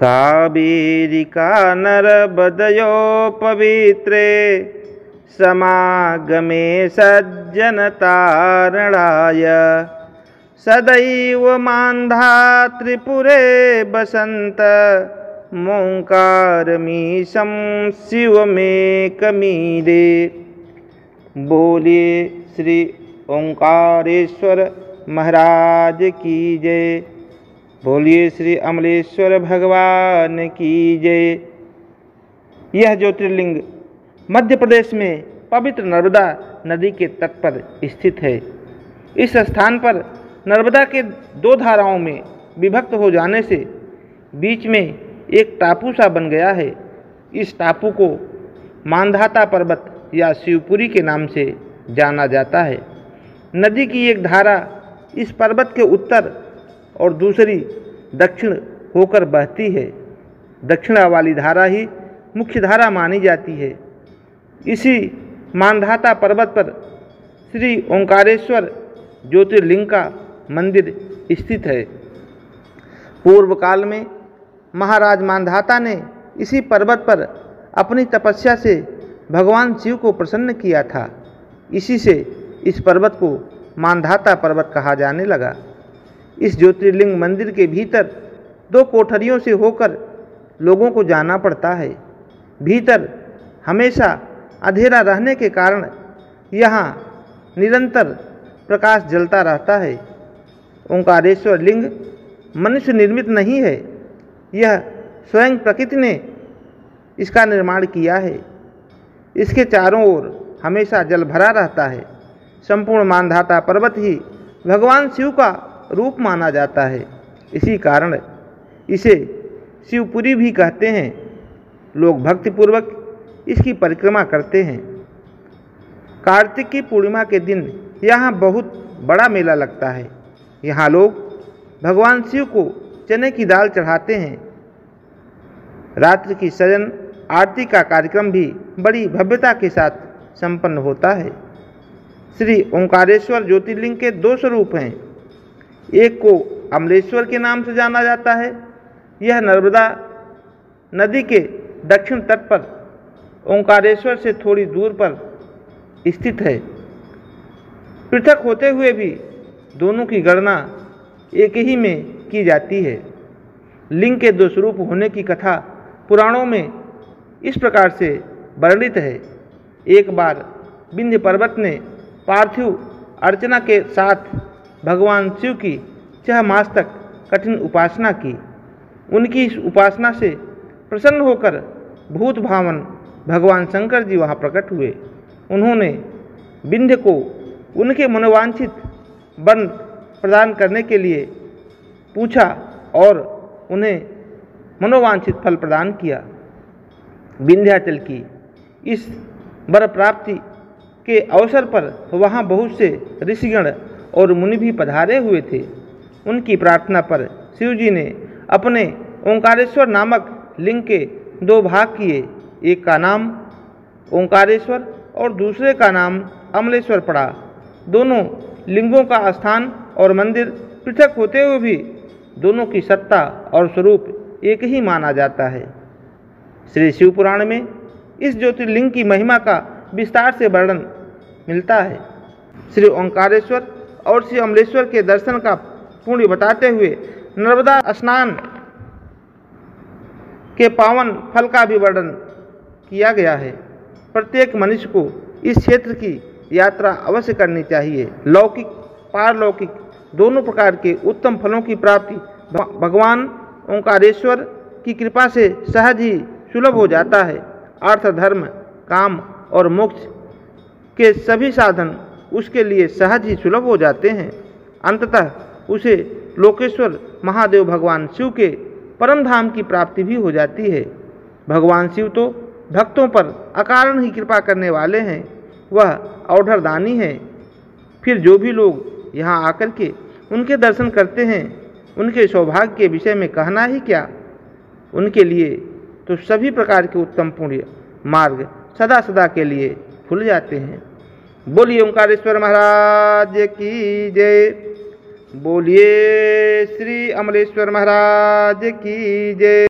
कावेरिका नर्मदयो पवित्रे समागमे सज्जनतारणाय सदैव मान्धा त्रिपुरे बसन्त मोंकारमीशं शिवमेकमीरे। बोलिए श्री ओंकारेश्वर महाराज की जय। बोलिए श्री अमलेश्वर भगवान की जय। यह ज्योतिर्लिंग मध्य प्रदेश में पवित्र नर्मदा नदी के तट पर स्थित है। इस स्थान पर नर्मदा के दो धाराओं में विभक्त हो जाने से बीच में एक टापू सा बन गया है। इस टापू को मांधाता पर्वत या शिवपुरी के नाम से जाना जाता है। नदी की एक धारा इस पर्वत के उत्तर और दूसरी दक्षिण होकर बहती है। दक्षिण वाली धारा ही मुख्य धारा मानी जाती है। इसी मांधाता पर्वत पर श्री ओंकारेश्वर ज्योतिर्लिंग का मंदिर स्थित है। पूर्व काल में महाराज मांधाता ने इसी पर्वत पर अपनी तपस्या से भगवान शिव को प्रसन्न किया था। इसी से इस पर्वत को मांधाता पर्वत कहा जाने लगा। इस ज्योतिर्लिंग मंदिर के भीतर दो कोठरियों से होकर लोगों को जाना पड़ता है। भीतर हमेशा अंधेरा रहने के कारण यहाँ निरंतर प्रकाश जलता रहता है। ओंकारेश्वर लिंग मनुष्य निर्मित नहीं है, यह स्वयं प्रकृति ने इसका निर्माण किया है। इसके चारों ओर हमेशा जल भरा रहता है। संपूर्ण मांधाता पर्वत ही भगवान शिव का रूप माना जाता है। इसी कारण इसे शिवपुरी भी कहते हैं। लोग भक्तिपूर्वक इसकी परिक्रमा करते हैं। कार्तिक की पूर्णिमा के दिन यहाँ बहुत बड़ा मेला लगता है। यहाँ लोग भगवान शिव को चने की दाल चढ़ाते हैं। रात्रि की सजन आरती का कार्यक्रम भी बड़ी भव्यता के साथ संपन्न होता है। श्री ओंकारेश्वर ज्योतिर्लिंग के दो स्वरूप हैं। एक को अमलेश्वर के नाम से जाना जाता है। यह नर्मदा नदी के दक्षिण तट पर ओंकारेश्वर से थोड़ी दूर पर स्थित है। पृथक होते हुए भी दोनों की गणना एक ही में की जाती है। लिंग के दो स्वरूप होने की कथा पुराणों में इस प्रकार से वर्णित है। एक बार विंध्य पर्वत ने पार्थिव अर्चना के साथ भगवान शिव की 6 मास तक कठिन उपासना की। उनकी इस उपासना से प्रसन्न होकर भूत भावन भगवान शंकर जी वहाँ प्रकट हुए। उन्होंने विंध्य को उनके मनोवांछित वर प्रदान करने के लिए पूछा और उन्हें मनोवांछित फल प्रदान किया। विंध्याचल की इस वर प्राप्ति के अवसर पर वहाँ बहुत से ऋषिगण और मुनि भी पधारे हुए थे। उनकी प्रार्थना पर शिव जी ने अपने ओंकारेश्वर नामक लिंग के 2 भाग किए। एक का नाम ओंकारेश्वर और दूसरे का नाम अमलेश्वर पड़ा। दोनों लिंगों का स्थान और मंदिर पृथक होते हुए भी दोनों की सत्ता और स्वरूप एक ही माना जाता है। श्री शिव पुराण में इस ज्योतिर्लिंग की महिमा का विस्तार से वर्णन मिलता है। श्री ओंकारेश्वर और श्री अमलेश्वर के दर्शन का पुण्य बताते हुए नर्मदा स्नान के पावन फल का भी वर्णन किया गया है। प्रत्येक मनुष्य को इस क्षेत्र की यात्रा अवश्य करनी चाहिए। लौकिक पारलौकिक दोनों प्रकार के उत्तम फलों की प्राप्ति भगवान ओंकारेश्वर की कृपा से सहज ही सुलभ हो जाता है। अर्थ धर्म काम और मोक्ष के सभी साधन उसके लिए सहज ही सुलभ हो जाते हैं। अंततः उसे लोकेश्वर महादेव भगवान शिव के परम धाम की प्राप्ति भी हो जाती है। भगवान शिव तो भक्तों पर अकारण ही कृपा करने वाले हैं। वह औढ़र दानी है। फिर जो भी लोग यहाँ आकर के उनके दर्शन करते हैं उनके सौभाग्य के विषय में कहना ही क्या। उनके लिए तो सभी प्रकार के उत्तम पुण्य मार्ग सदा सदा के लिए खुल जाते हैं। बोलिए ओंकारेश्वर महाराज की जय। बोलिए श्री अमलेश्वर महाराज की जय।